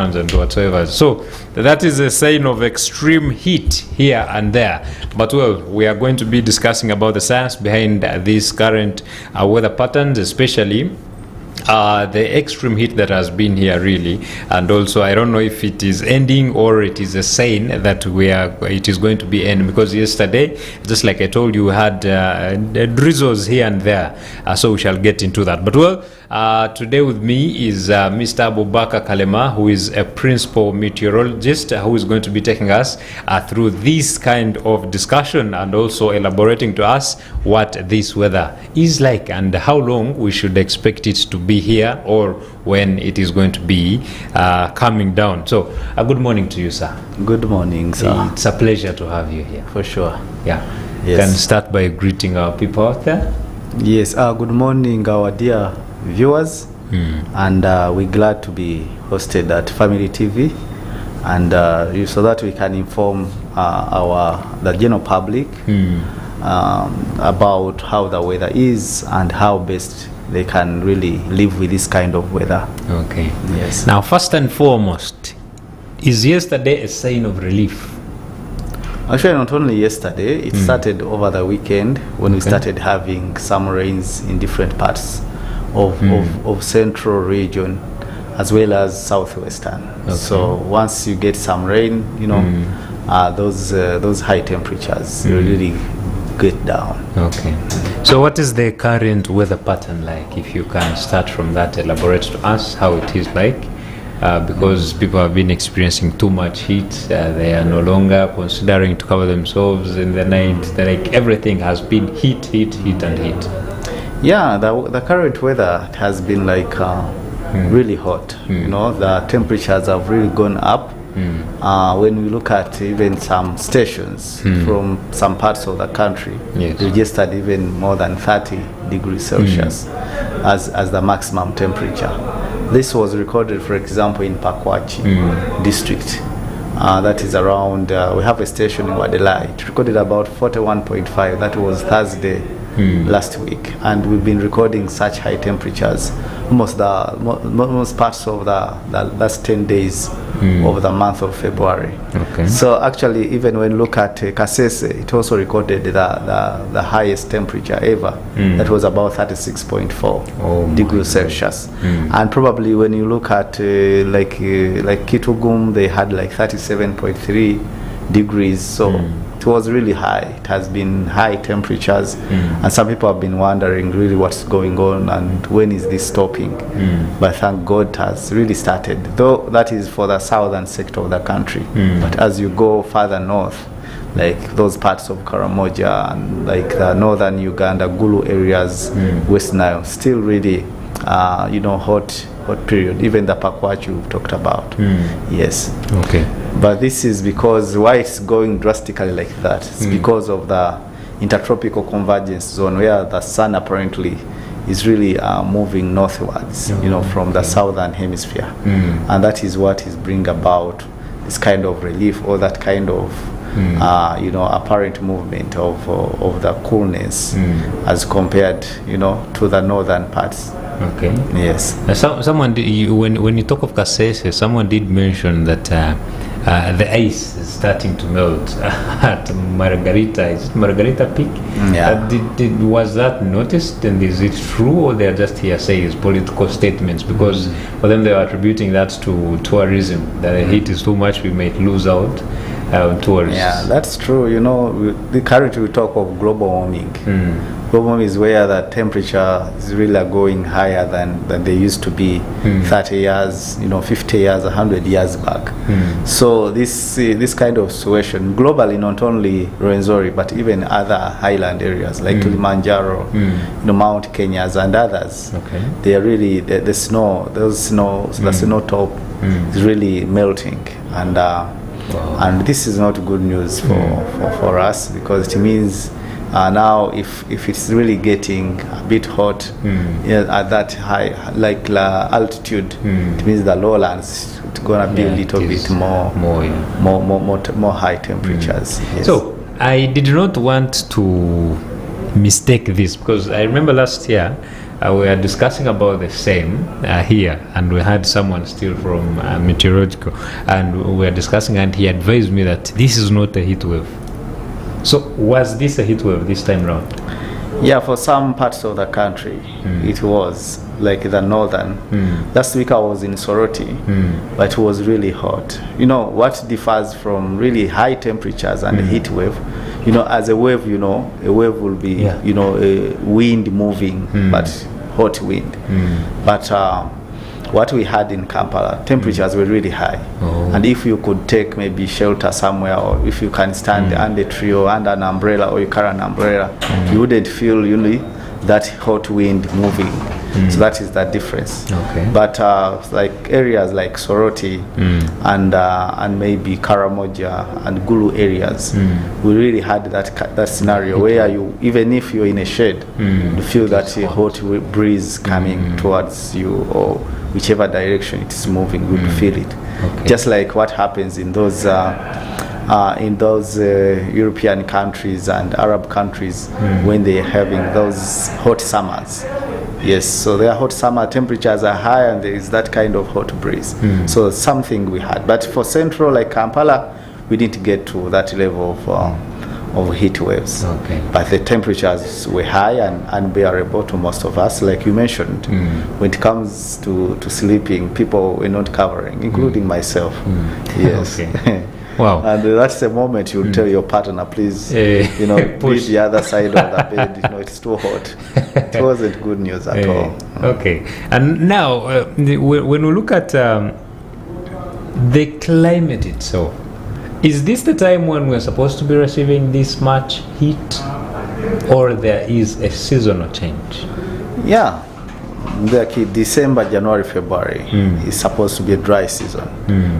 and whatsoever. So that is a sign of extreme heat here and there. But well, we are going to be discussing about the science behind these current weather patterns, especially the extreme heat that has been here really, and also I don't know if it is ending or it is a sign that it is going to be ending, because yesterday, just like I told you, we had drizzles here and there, so we shall get into that. But well, today with me is Mr. Abubakar Kalema, who is a principal meteorologist, who is going to be taking us through this kind of discussion and also elaborating to us what this weather is like and how long we should expect it to be here, or when it is going to be coming down. So good morning to you, sir. Good morning, sir. It's a pleasure to have you here. For sure. Yeah. Yes. Can start by greeting our people out there. Yes. Good morning, our dear viewers. And we're glad to be hosted at Family TV, and so that we can inform the general public about how the weather is and how best they can really live with this kind of weather. Okay. Yes. Now, first and foremost, is yesterday a sign of relief? Actually, not only yesterday, it started over the weekend when we started having some rains in different parts of central region as well as southwestern. Okay. So once you get some rain, those high temperatures really get down. Okay. So what is the current weather pattern like? If you can start from that, elaborate to us how it is like, because people have been experiencing too much heat. They are no longer considering to cover themselves in the night. Like everything has been heat, and heat. Yeah, the current weather has been like really hot. The temperatures have really gone up. When we look at even some stations from some parts of the country, they registered even more than 30 degrees Celsius as the maximum temperature. This was recorded, for example, in Pakwach district. That is around, we have a station in Wadela. It recorded about 41.5. That was Thursday last week. And we've been recording such high temperatures most parts of the last 10 days of the month of February. Okay. So actually, even when you look at Kasese, it also recorded the highest temperature ever. That was about 36.4 degrees Celsius. And probably when you look at like Kitugum, they had like 37.3 degrees. So it was really high. It has been high temperatures, and some people have been wondering really what's going on and when is this stopping. But thank God it has really started, though that is for the southern sector of the country. But as you go further north, like those parts of Karamoja and like the northern Uganda, Gulu areas, West Nile, still really hot period. Even the Pakwach you've talked about. Yes. Okay. But this is because why it's going drastically like that. It's because of the intertropical convergence zone, where the sun apparently is really moving northwards, from the southern hemisphere. And that is what is bringing about this kind of relief, or that kind of apparent movement of the coolness as compared, to the northern parts. Okay. Yes. Someone when you talk of Kasese, someone did mention that the ice is starting to melt at Margarita. Is it Margarita Peak? Yeah. Was that noticed, and is it true, or they are just hearsay, political statements? Because for them, they are attributing that to tourism. That the heat is too much, we might lose out tourists. Yeah, that's true. Currently we talk of global warming. Global warming is where the temperature is really going higher than they used to be 30 years, 50 years, 100 years back. So this kind of situation globally, not only Rwenzori but even other highland areas like Kilimanjaro, Mount Kenyas and others. Okay. They are really the snow top is really melting, and and this is not good news for us, because it means now if it's really getting a bit hot at that high altitude, it means the lowlands it's gonna be a little bit more high temperatures. Yes. So I did not want to mistake this, because I remember last year we are discussing about the same here, and we had someone still from meteorological, and we were discussing, and he advised me that this is not a heat wave. So was this a heat wave this time round? Yeah, for some parts of the country, it was, like the northern. Last week I was in Soroti, but it was really hot. You know, what differs from really high temperatures and a heat wave, you know, as a wave, you know, a wave will be, you know, a wind moving, but hot wind. But what we had in Kampala, temperatures were really high. And if you could take maybe shelter somewhere, or if you can stand under a tree or under an umbrella, or you carry an umbrella, you wouldn't feel really that hot wind moving. So that is the difference. But like areas like Soroti and maybe Karamoja and Gulu areas, we really had that scenario where you, even if you're in a shade, you feel that hot breeze coming towards you, or whichever direction it's moving, you would feel it. Just like what happens in those European countries and Arab countries when they're having those hot summers. Yes, so their hot summer temperatures are high, and there is that kind of hot breeze. So something we had. But for central like Kampala, we didn't get to that level of heat waves. But the temperatures were high and unbearable to most of us. Like you mentioned, when it comes to sleeping, people were not covering, including myself. Yes. Wow. And that's the moment you tell your partner, please, you know, leave the other side of the bed. You know, it's too hot. It wasn't good news at all. Okay. And now, when we look at the climate itself, is this the time when we're supposed to be receiving this much heat, or there is a seasonal change? Yeah. Like December, January, February is supposed to be a dry season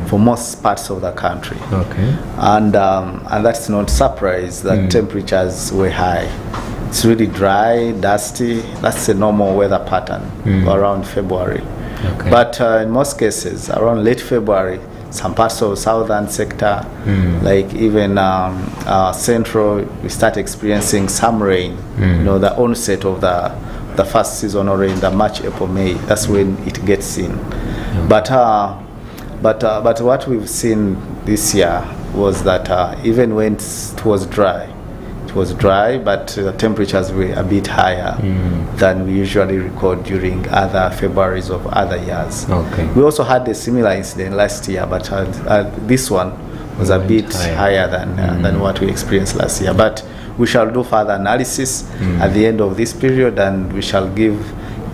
for most parts of the country. And that's not surprise that temperatures were high. It's really dry, dusty. That's a normal weather pattern around February. But in most cases, around late February, some parts of southern sector, like even central, we start experiencing some rain. You know, the onset of the first seasonal rain, the March, April, May. That's when it gets in. But what we've seen this year was that even when it was dry, but the temperatures were a bit higher than we usually record during other Februaries of other years. We also had a similar incident last year, but this one was a bit higher than what we experienced last year. But we shall do further analysis at the end of this period, and we shall give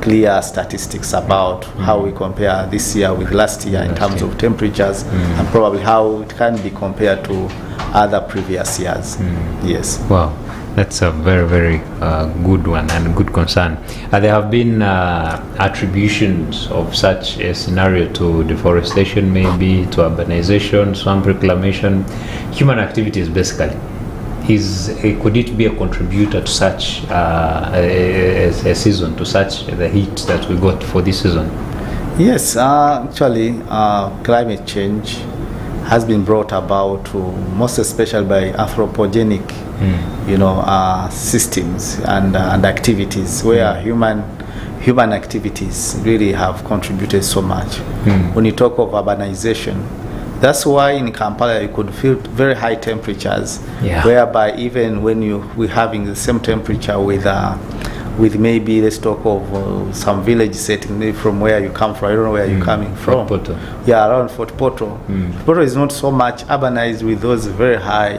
clear statistics about how we compare this year with last year in terms of temperatures, and probably how it can be compared to other previous years. Yes. Wow, that's a very, very good one and good concern. There have been attributions of such a scenario to deforestation, maybe to urbanization, swamp reclamation, human activities basically. Could it be a contributor to such a season, to such the heat that we got for this season? Yes, actually, climate change has been brought about to most especially by anthropogenic, systems and activities where human activities really have contributed so much. When you talk of urbanization, that's why in Kampala you could feel very high temperatures, whereby even when we're having the same temperature with maybe, let's talk of some village setting, maybe from where you come from. I don't know where you're coming from. Fort Portal. Yeah, around Fort Portal. Fort Portal is not so much urbanized with those very high,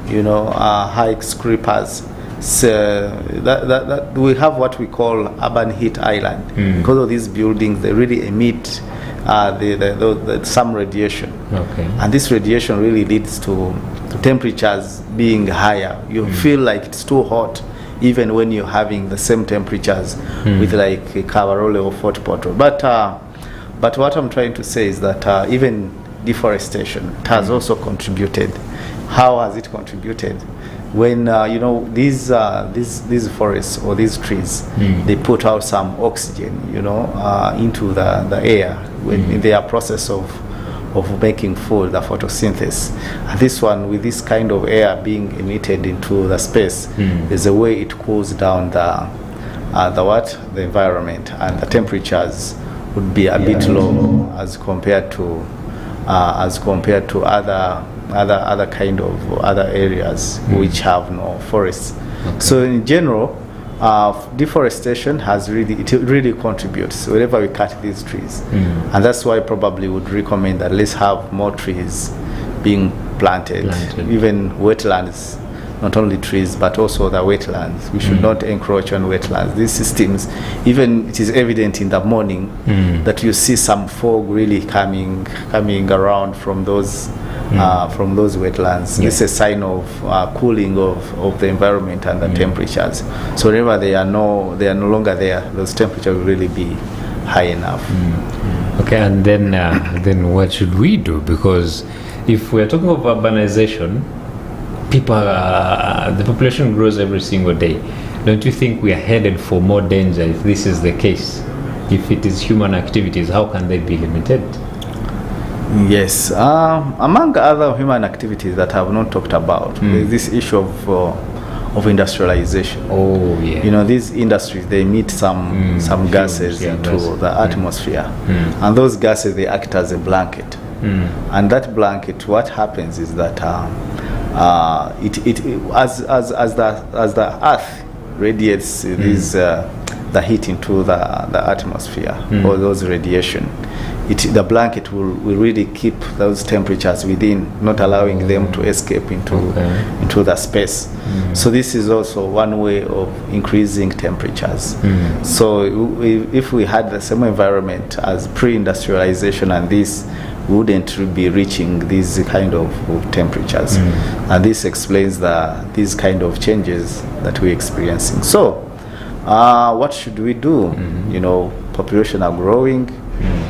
high skyscrapers. So that we have what we call urban heat island. Because of these buildings, they really emit some radiation, and this radiation really leads to temperatures being higher. You feel like it's too hot even when you're having the same temperatures with like Kabarole or Fort Portal. But what I'm trying to say is that even deforestation has also contributed. How has it contributed? When these forests or these trees, they put out some oxygen, into the air in their process of making food, the photosynthesis. And this one, with this kind of air being emitted into the space, there's a way it cools down the environment, and the temperatures would be a bit low as compared to other kind of other areas which have no forests. Okay. So in general, deforestation really contributes wherever we cut these trees, and that's why probably would recommend that let's have more trees being planted. Even wetlands, not only trees but also the wetlands. We should not encroach on wetlands. These systems, even it is evident in the morning that you see some fog really coming around from those wetlands. This is a sign of cooling of the environment and the temperatures. So whenever they are no longer there, those temperatures will really be high enough. Okay, and then what should we do? Because if we're talking of urbanization, the population grows every single day. Don't you think we are headed for more danger if this is the case? If it is human activities, how can they be limited? Yes, among other human activities that I have not talked about, there's this issue of industrialization. Oh, yeah. You know, these industries, they emit some gases into the atmosphere, and those gases, they act as a blanket. And that blanket, what happens is that as the Earth radiates the heat into the atmosphere, or those radiation, the blanket will really keep those temperatures within, not allowing them to escape into the space. So this is also one way of increasing temperatures. So if we had the same environment as pre-industrialization, and this wouldn't be reaching these kind of temperatures, and this explains these kind of changes that we're experiencing. So what should we do? You know, population are growing,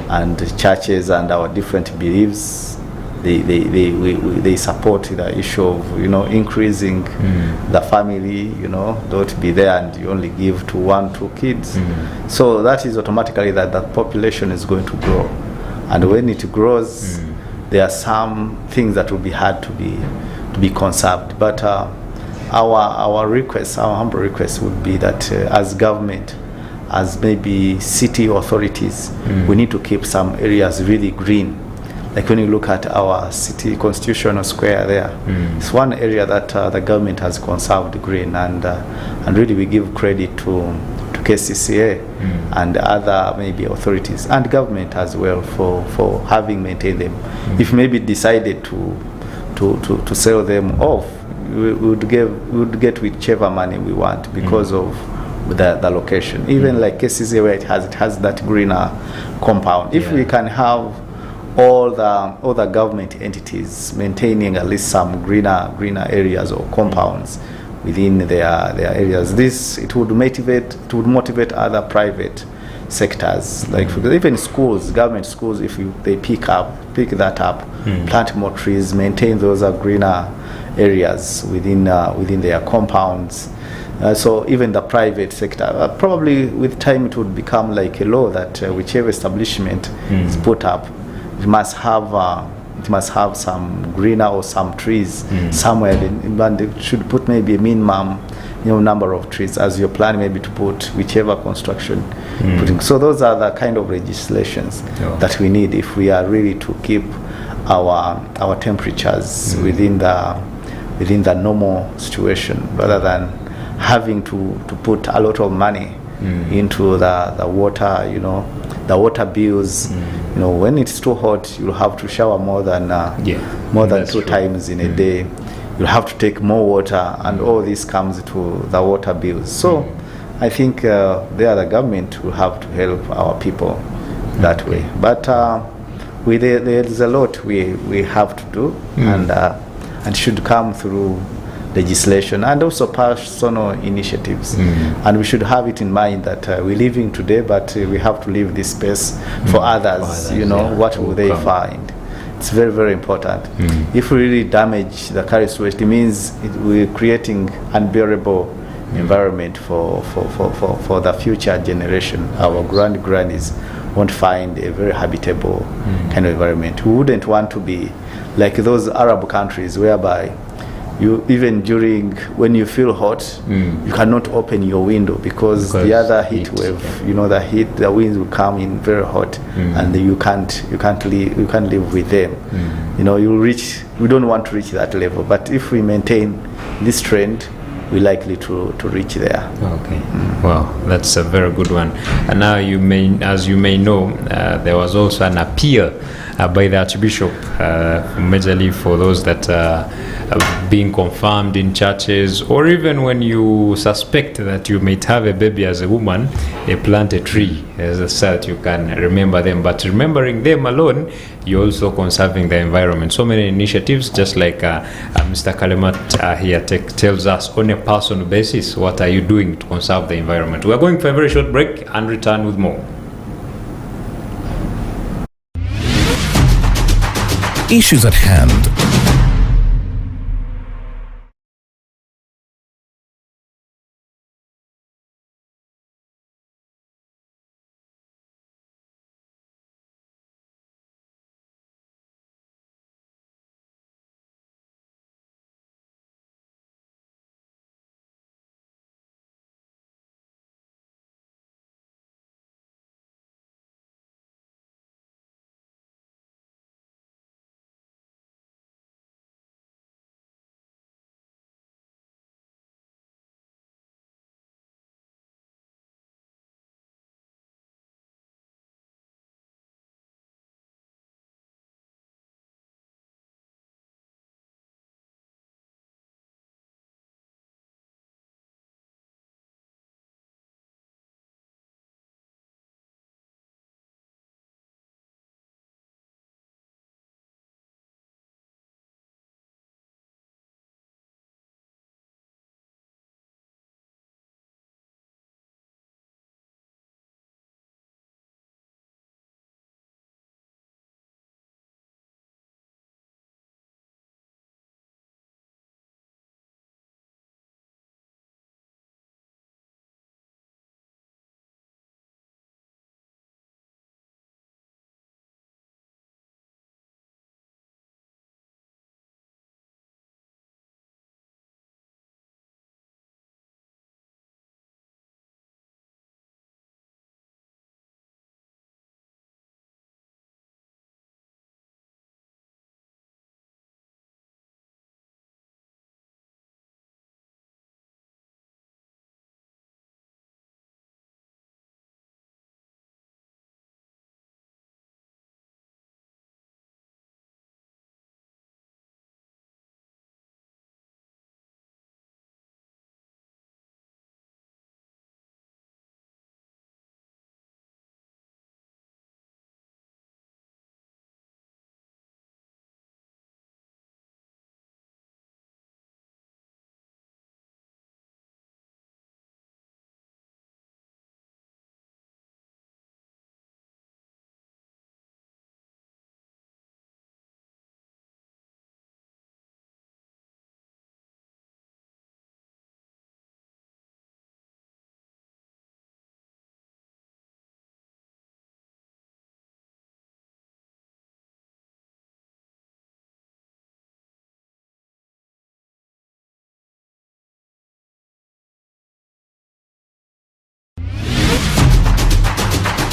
and churches and our different beliefs, they support the issue of, you know, increasing the family. You know, don't be there and you only give to 1-2 kids. So that is automatically that the population is going to grow. And when it grows, there are some things that will be hard to be conserved. But our humble request would be that as government, as maybe city authorities, we need to keep some areas really green. Like when you look at our city constitutional square there, it's one area that the government has conserved green, and really we give credit to KCCA and other maybe authorities and government as well for having maintained them. If maybe decided to sell them off, we would get whichever money we want because of the location. Even like KCCA, where it has that greener compound. If we can have all the government entities maintaining at least some greener areas or compounds within their areas, it would motivate other private sectors, like even schools, government schools, if they pick that up, plant more trees, maintain those greener areas within their compounds. So even the private sector, probably with time it would become like a law that whichever establishment is put up, it must have some greener or some trees somewhere, and it should put maybe a minimum number of trees as your plan, maybe to put whichever construction putting. So those are the kind of legislations that we need if we are really to keep our temperatures within the normal situation, rather than having to put a lot of money into the water, the water bills. When it's too hot, you'll have to shower more than 2 times in a day. You'll have to take more water, and all this comes to the water bills. So I think the government will have to help our people that way. But there's a lot we have to do, and should come through legislation and also personal initiatives. And we should have it in mind that we're living today, but we have to leave this space for others. What will they find? It's very, very important. If we really damage the current waste, it means we're creating unbearable environment for the future generation. Our grannies won't find a very habitable kind of environment. We wouldn't want to be like those Arab countries whereby you even during when you feel hot, you cannot open your window because the other heat wave, the winds will come in very hot, and you can't live with them. We don't want to reach that level, but if we maintain this trend, we're likely to reach there. Okay. Wow, that's a very good one. And now as you may know, there was also an appeal by the Archbishop, majorly for those that are being confirmed in churches, or even when you suspect that you might have a baby as a woman, they plant a tree as a site. You can remember them, but remembering them alone, you're also conserving the environment. So many initiatives, just like Mr. Kalema here tells us on a personal basis, what are you doing to conserve the environment? We're going for a very short break and return with more. Issues at hand.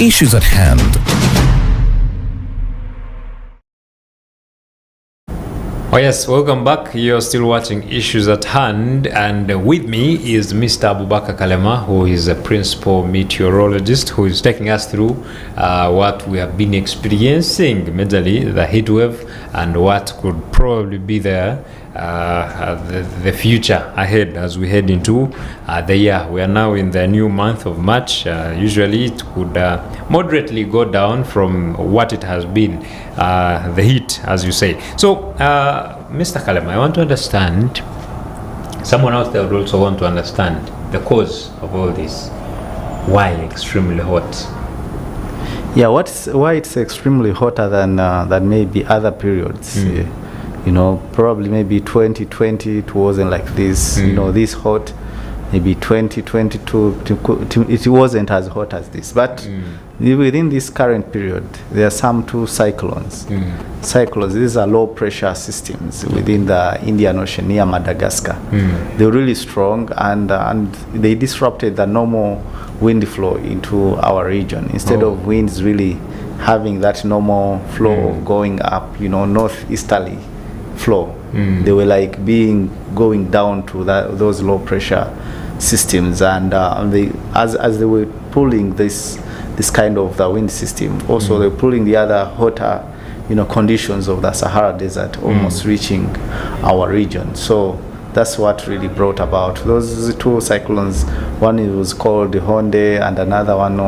Issues at hand. Oh yes, welcome back. You're still watching Issues at Hand, and with me is Mr. Abubakar Kalema, who is a principal meteorologist, who is taking us through what we have been experiencing, majorly the heat wave, and what could probably be there the future ahead as we head into the year. We are now in the new month of March. Usually it could moderately go down from what it has been, the heat, as you say. So Mr. Kalema, I want to understand, someone else there would also want to understand the cause of all this. Why extremely hot? Yeah, why it's extremely hotter than maybe other periods. Probably maybe 2020 it wasn't like this. This hot. Maybe 2022 it wasn't as hot as this. But within this current period, there are some two cyclones. Cyclones, these are low pressure systems within the Indian Ocean near Madagascar. They're really strong, and they disrupted the normal wind flow into our region. Instead of winds really having that normal flow of going up, northeasterly flow, they were like going down to those low pressure systems, and as they were pulling this kind of the wind system, also they're pulling the other hotter conditions of the Sahara Desert almost reaching our region. So that's what really brought about those two cyclones. One it was called the Honde, and another one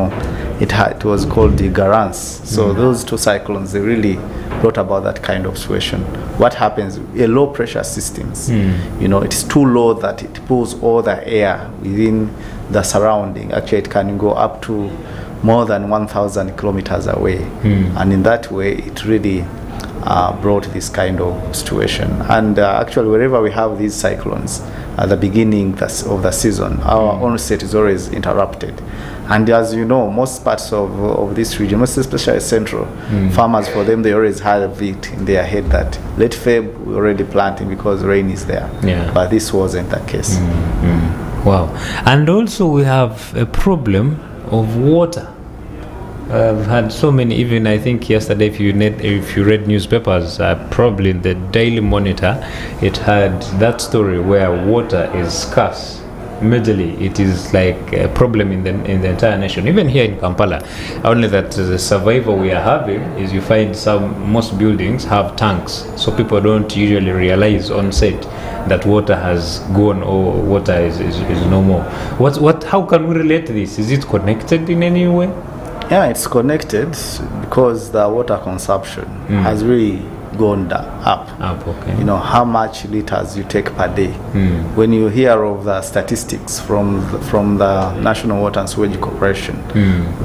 it was called the Garance. So those two cyclones, they really brought about that kind of situation. What happens, a low pressure systems, it's too low that it pulls all the air within the surrounding. Actually, it can go up to more than 1,000 kilometers away, and in that way it really brought this kind of situation. And actually, wherever we have these cyclones at the beginning of the season, our onset is always interrupted. And as you know, most parts of this region, most especially central, farmers, for them, they always have it in their head that late Feb we're already planting because rain is there. But this wasn't the case. Wow. And also we have a problem of water. I've had so many, even I think yesterday, if you read newspapers, probably in the Daily Monitor, it had that story where water is scarce. Majorly, it is like a problem in the entire nation. Even here in Kampala, only that the survival we are having is you find most buildings have tanks, so people don't usually realize on set that water has gone or water is no more. How can we relate this? Is it connected in any way? Yeah, it's connected because the water consumption has really gone up. Okay. How much liters you take per day. When you hear of the statistics from the National Water and Sewage Corporation,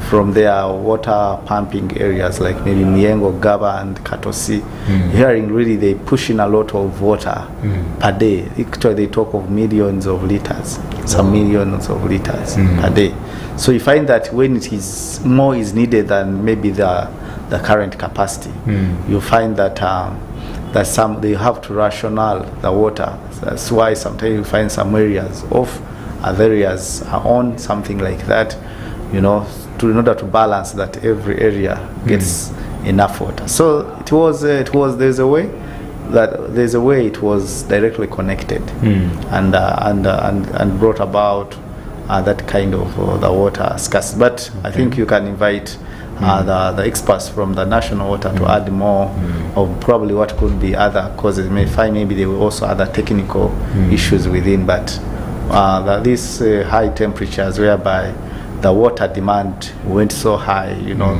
from their water pumping areas like maybe Miengo, Gaba, and Katosi, hearing really they push in a lot of water per day. Actually, they talk of millions of liters, some millions of liters per day. So you find that when it is more is needed than maybe the current capacity, you find that they have to rationale the water. That's why sometimes you find some areas off, other areas are on, something like that, in order to balance that every area gets enough water. So there's a way it was directly connected and brought about that kind of the water scarcity. But I think you can invite the experts from the national water to add more of probably what could be other causes. Maybe there were also other technical issues within, but these high temperatures whereby the water demand went so high,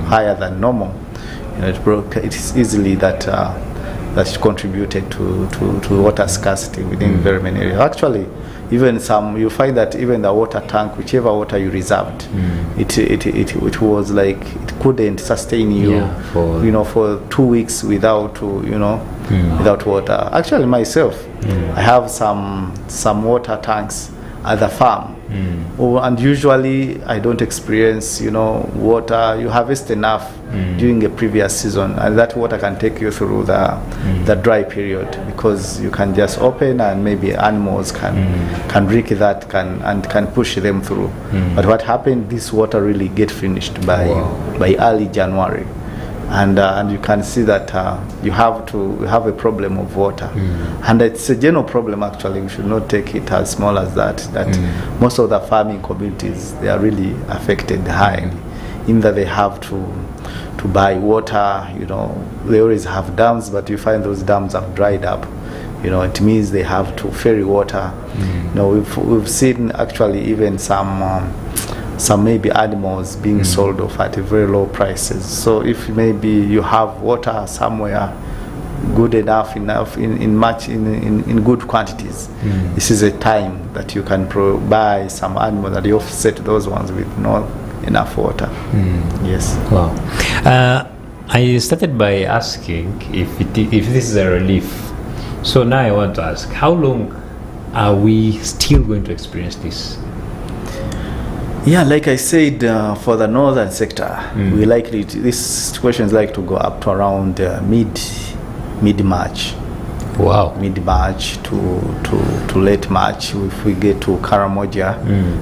higher than normal, it is easily that it contributed to water scarcity within very many areas. Actually, even you find that even the water tank, whichever water you reserved, it was like it couldn't sustain you, for 2 weeks without without water. Actually, myself, I have some water tanks at the farm, and usually I don't experience water. You harvest enough during a previous season, and that water can take you through the dry period, because you can just open and maybe animals can drink that can push them through. But what happened, this water really get finished by early January, and you can see that you have a problem of water, and it's a general problem. Actually, we should not take it as small as that most of the farming communities, they are really affected highly, in that they have to buy water. They always have dams, but you find those dams have dried up. It means they have to ferry water. We've seen actually even some maybe animals being sold off at very low prices. So if maybe you have water somewhere good enough in good quantities, this is a time that you can buy some animals that you offset those ones with not enough water. Yes. Wow. I started by asking if this is a relief. So now I want to ask, how long are we still going to experience this? Yeah, like I said, for the northern sector, we likely this situation is like to go up to around mid March. Wow. Mid March to late March if we get to Karamoja.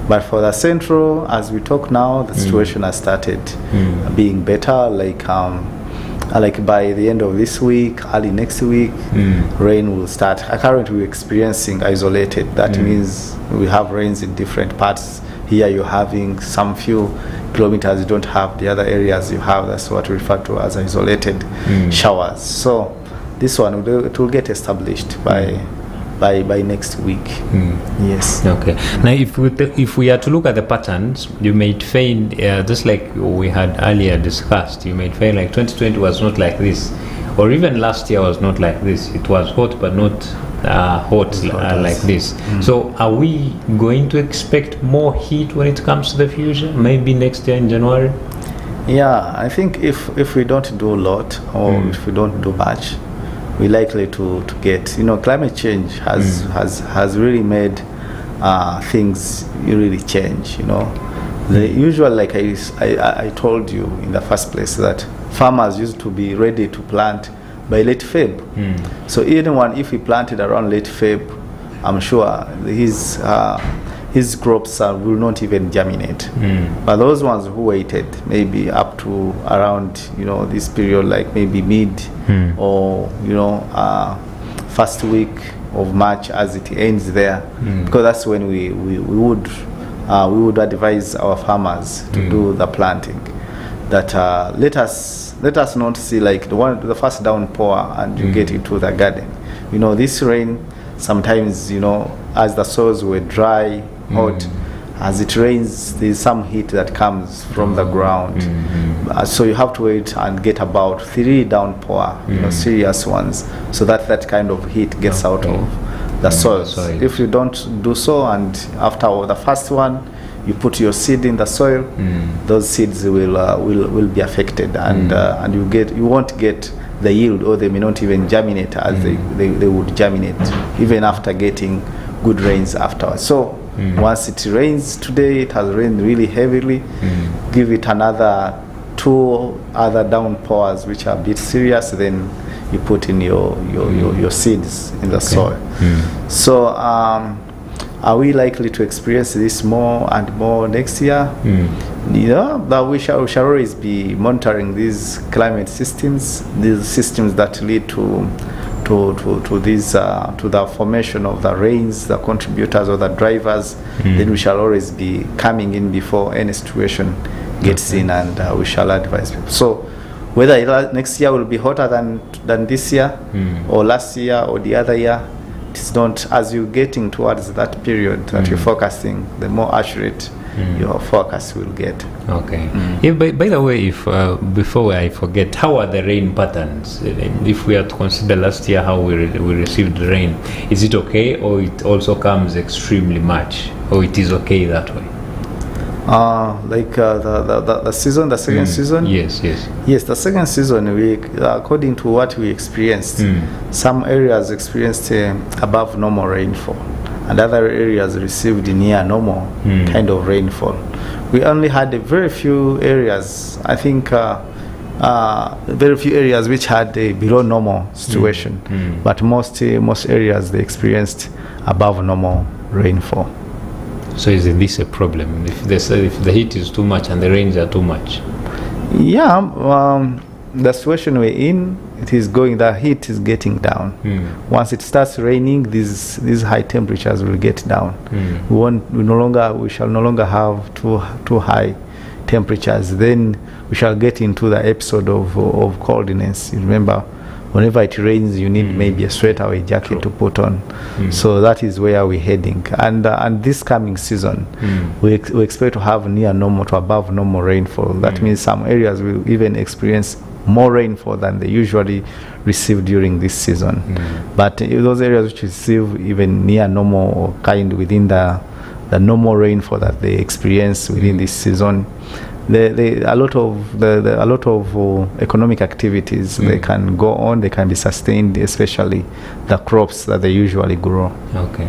But for the central, as we talk now, the situation has started being better. Like by the end of this week, early next week, rain will start. Currently, we're experiencing isolated. That means we have rains in different parts. Here you're having some few kilometers, you don't have the other areas you have. That's what we refer to as isolated showers. So this one, it will get established by next week. Yes. Okay. Now, if we are to look at the patterns, you might find, just like we had earlier discussed, you might find like 2020 was not like this, or even last year was not like this. It was hot, but not hot like this. So, are we going to expect more heat when it comes to the future? Maybe next year in January. Yeah, I think if we don't do a lot or if we don't do much, we're likely to get, climate change has really made things really change, The usual, like I told you in the first place, that farmers used to be ready to plant by late Feb. So anyone, if he planted around late Feb, I'm sure his crops will not even germinate. But those ones who waited maybe up to around this period, like maybe mid or first week of March as it ends there, because that's when we would advise our farmers to do the planting. That let us not see like the first downpour and you get into the garden. This rain sometimes, as the soils were dry, hot, as it rains, there's some heat that comes from the ground. So you have to wait and get about 3 downpour, serious ones, so that kind of heat gets out of the soils. If you don't do so, and after the first one, you put your seed in the soil, those seeds will be affected, and you won't get the yield, or they may not even germinate as they would germinate even after getting good rains afterwards. So once it rains today, it has rained really heavily, give it another 2 other downpours which are a bit serious, then you put in your seeds in the soil. So are we likely to experience this more and more next year? But we shall always be monitoring these climate systems, these systems that lead to the formation of the rains, the contributors or the drivers. Then we shall always be coming in before any situation gets in, and we shall advise people. So whether next year will be hotter than this year, or last year, or the other year, it's not, as you're getting towards that period that you're focusing, the more accurate your forecast will get. Okay. Yeah, by the way, if before I forget, how are the rain patterns? If we are to consider last year how we received the rain, is it okay, or it also comes extremely much, or it is okay that way? The season, the second season? Yes, the second season, we, according to what we experienced, some areas experienced above normal rainfall, and other areas received near normal kind of rainfall. We only had very few areas, I think very few areas which had a below normal situation, but most areas they experienced above normal rainfall. So is this a problem if the heat is too much and the rains are too much? Yeah, the situation we're in, the heat is getting down. Once it starts raining, these high temperatures will get down. We shall no longer have too high temperatures. Then we shall get into the episode of coldness. You remember, whenever it rains, you need maybe a sweater or a jacket to put on. So that is where we're heading. And this coming season, we expect to have near normal to above normal rainfall. That means some areas will even experience more rainfall than they usually receive during this season. But those areas which receive even near normal or kind within the normal rainfall that they experience within this season, a lot of economic activities they can go on, they can be sustained, especially the crops that they usually grow. Okay.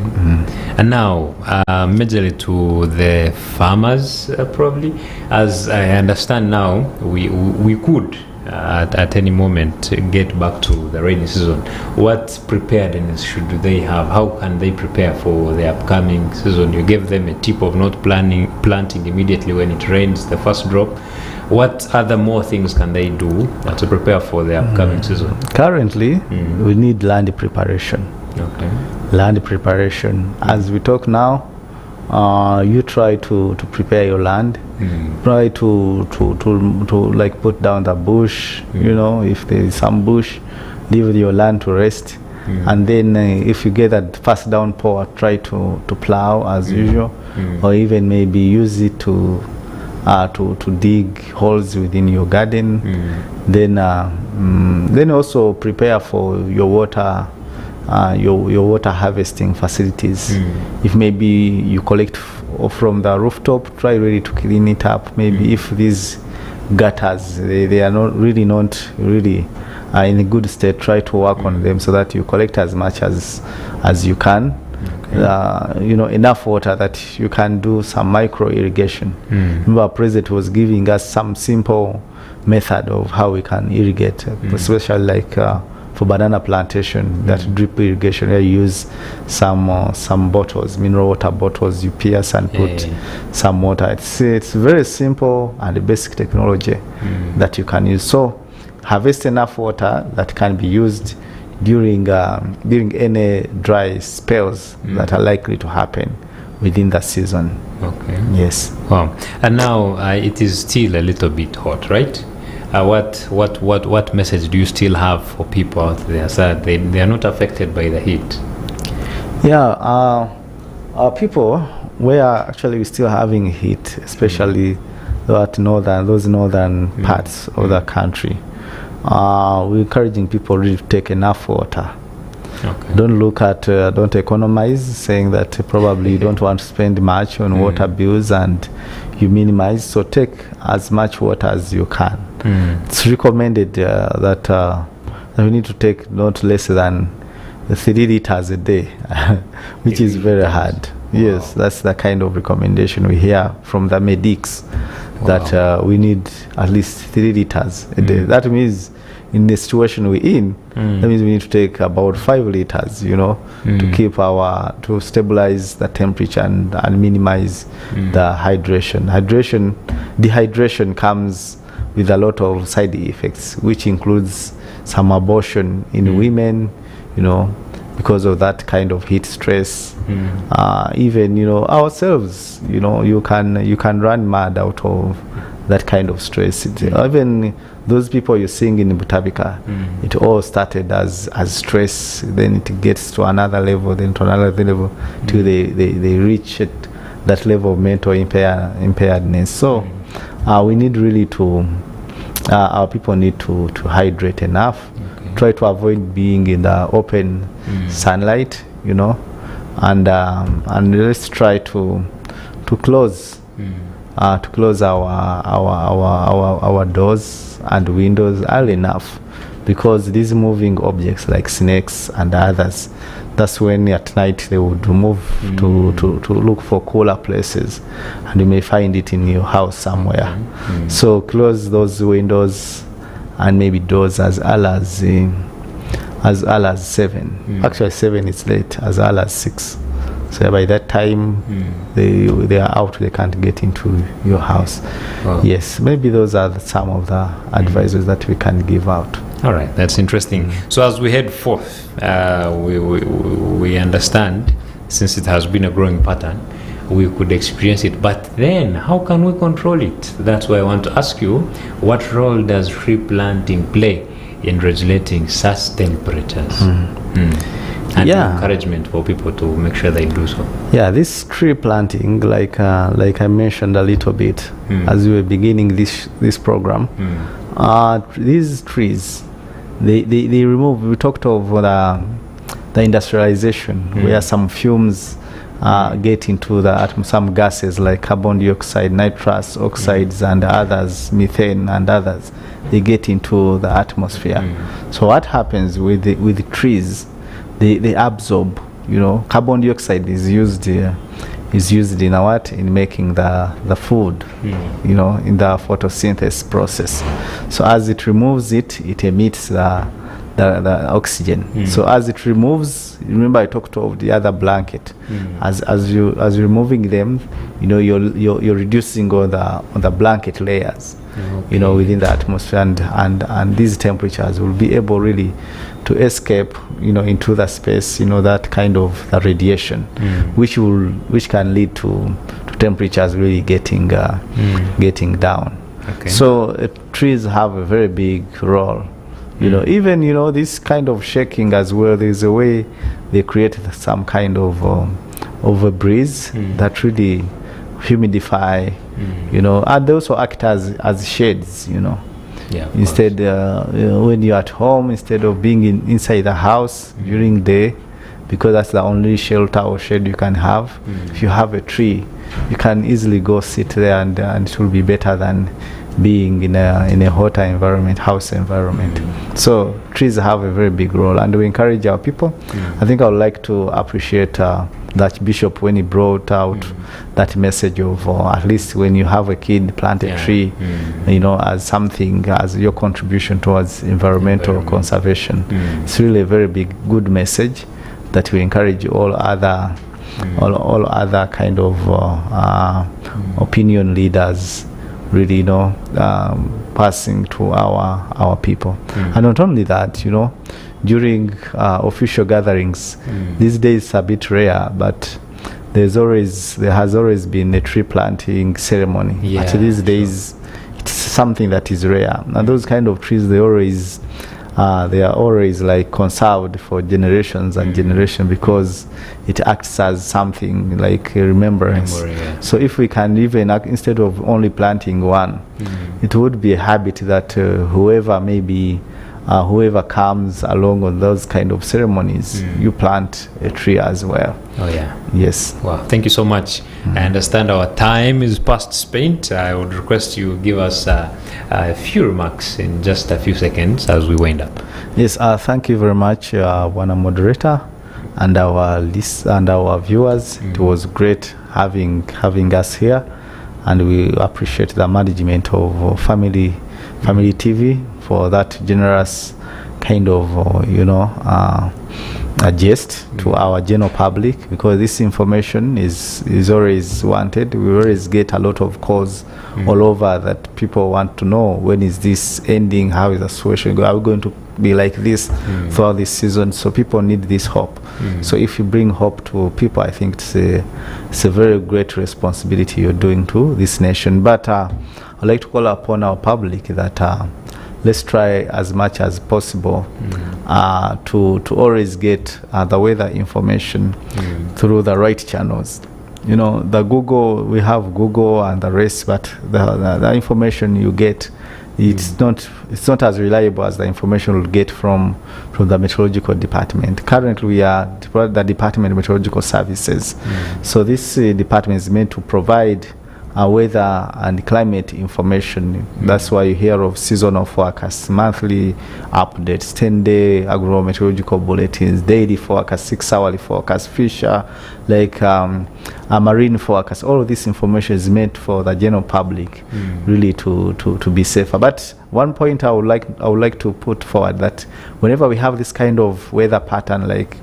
And now, majorly to the farmers, probably, as I understand now, we could at any moment get back to the rainy season. What preparedness should they have? How can they prepare for the upcoming season? You gave them a tip of not planting immediately when it rains, the first drop. What other more things can they do to prepare for the upcoming season? Currently, we need land preparation. Okay. Land preparation. As we talk now, you try to prepare your land. Try to like put down the bush. You know, if there is some bush, leave your land to rest. And then if you get that first downpour, try to plow as usual, or even maybe use it to dig holes within your garden. Then also prepare for your water. Your water harvesting facilities. If maybe you collect from the rooftop, try really to clean it up. Maybe if these gutters they are not really in a good state, try to work on them so that you collect as much as you can. You know, enough water that you can do some micro irrigation. Remember, our president was giving us some simple method of how we can irrigate, especially like for banana plantation, that drip irrigation, where you use some bottles, mineral water bottles, you pierce and put some water. It's very simple and a basic technology that you can use. So harvest enough water that can be used during any dry spells that are likely to happen within the season. Okay. Yes. Wow. And now it is still a little bit hot, right? What message do you still have for people out there so that they are not affected by the heat? Yeah, our people, we are actually still having heat, especially those northern parts of the country. We're encouraging people really to take enough water. Okay. Don't economize, saying that probably you don't want to spend much on water bills and you minimize. So take as much water as you can. It's recommended that we need to take not less than 3 liters a day, which is very hard. Wow. Yes, that's the kind of recommendation we hear from the medics, that we need at least 3 liters a day. That means in the situation we're in, that means we need to take about 5 liters, you know, to keep to stabilize the temperature and minimize the hydration. Dehydration comes with a lot of side effects, which includes some abortion in women, you know, because of that kind of heat stress. Even, you know, ourselves, you know, you can run mad out of that kind of stress. Even those people you're seeing in Butabika, it all started as stress, then it gets to another level, then to another level, till they reach that level of mental impairedness. So we need really our people need to hydrate enough. Try to avoid being in the open sunlight, you know, and let's try to close our doors and windows early enough, because these moving objects like snakes and others, that's when at night they would move to look for cooler places, and you may find it in your house somewhere. So close those windows and maybe doors as early as 7. Actually 7 is late, as early as 6. So by that time they are out, they can't get into your house. Wow. Yes, maybe those are some of the advices that we can give out. All right, that's interesting. So as we head forth, we understand, since it has been a growing pattern, we could experience it. But then, how can we control it? That's why I want to ask you, what role does tree planting play in regulating such temperatures? And encouragement for people to make sure they do so. Yeah, this tree planting, like I mentioned a little bit as we were beginning this program, these trees, they remove. We talked of the industrialization, where some fumes get into the some gases like carbon dioxide, nitrous oxides, and others, methane and others. They get into the atmosphere. So what happens with the trees? They absorb. Carbon dioxide is used in in making the food. In the photosynthesis process. So as it removes it, it emits the oxygen. So as it removes, remember I talked of the other blanket. As you're removing them, you're reducing all the blanket layers. Within the atmosphere, and these temperatures will be able really to escape, into the space, that kind of the radiation, which can lead to temperatures really getting down. Okay. So trees have a very big role. Even this kind of shaking as well. There's a way they create some kind of a breeze that really humidify. And they also act as shades. Yeah, instead, when you're at home, instead of being inside the house during day, because that's the only shelter or shade you can have. If you have a tree, you can easily go sit there, and it will be better than being in a hotter environment, house environment. So trees have a very big role, and we encourage our people. I think I would like to appreciate the Archbishop when he brought out that message of at least when you have a kid, plant a tree, as something, as your contribution towards environmental conservation. It's really a very big, good message that we encourage all other kind of opinion leaders really passing to our people. And not only that, during official gatherings, these days it's a bit rare, but there has always been a tree planting ceremony. At these days it's something that is rare, and those kind of trees, they are always like conserved for generations and generations, because it acts as something like a remembrance. So if we can even instead of only planting one, it would be a habit that whoever comes along on those kind of ceremonies, you plant a tree as well. Oh yeah. Yes. Wow, thank you so much. I understand our time is past spent. I would request you give us a few remarks in just a few seconds as we wind up. Yes, thank you very much, Wana Moderator, and our viewers. It was great having us here, and we appreciate the management of Family TV for that generous kind of a gist to our general public, because this information is always wanted. We always get a lot of calls all over that people want to know, when is this ending, how is the situation going, are we going to be like this throughout this season? So people need this hope. So if you bring hope to people, I think it's a very great responsibility you're doing to this nation. But I'd like to call upon our public that let's try as much as possible to always get the weather information through the right channels. The Google, we have Google and the rest, but the information you get, it's not as reliable as the information we'll get from the meteorological department. Currently, we are the Department of Meteorological Services. So this department is meant to provide weather and climate information. That's why you hear of seasonal forecasts, monthly updates, 10-day agro-meteorological bulletins, daily forecasts, 6-hourly forecasts, fisher, like a marine forecast. All of this information is meant for the general public, really to be safer. But one point I would like to put forward, that whenever we have this kind of weather pattern, like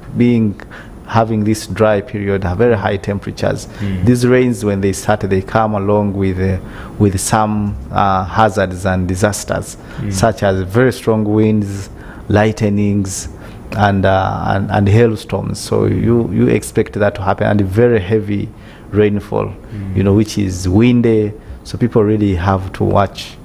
having this dry period, very high temperatures, these rains, when they start, they come along with some hazards and disasters, such as very strong winds, lightnings, and hailstorms. So you expect that to happen, and very heavy rainfall, which is windy. So people really have to watch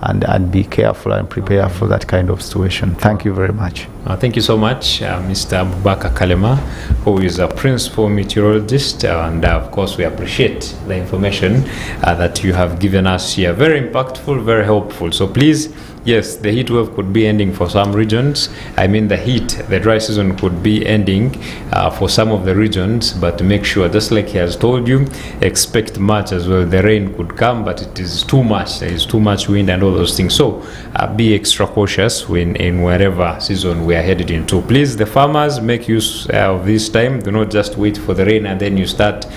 and be careful and prepare for that kind of situation. Thank you very much. Thank you so much, Mr. Abubakar Kalema, who is a principal meteorologist, and of course we appreciate the information that you have given us here. Very impactful, very helpful. So please, yes, the heat wave could be ending for some regions. I mean, the dry season could be ending for some of the regions, but make sure, just like he has told you, expect much as well. The rain could come, but it is too much. There is too much wind and all those things. So be extra cautious in wherever season we are headed into. Please, the farmers, make use of this time. Do not just wait for the rain and then you start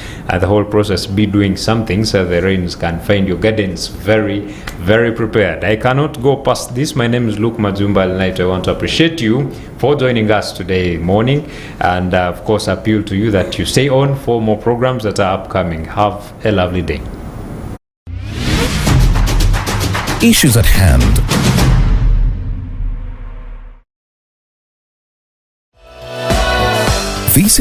the whole process. Be doing something so the rains can find your gardens very, very prepared. I cannot go past this. My name is Luke Majumba. I want to appreciate you for joining us today morning, and of course appeal to you that you stay on for more programs that are upcoming. Have a lovely day. Issues at hand.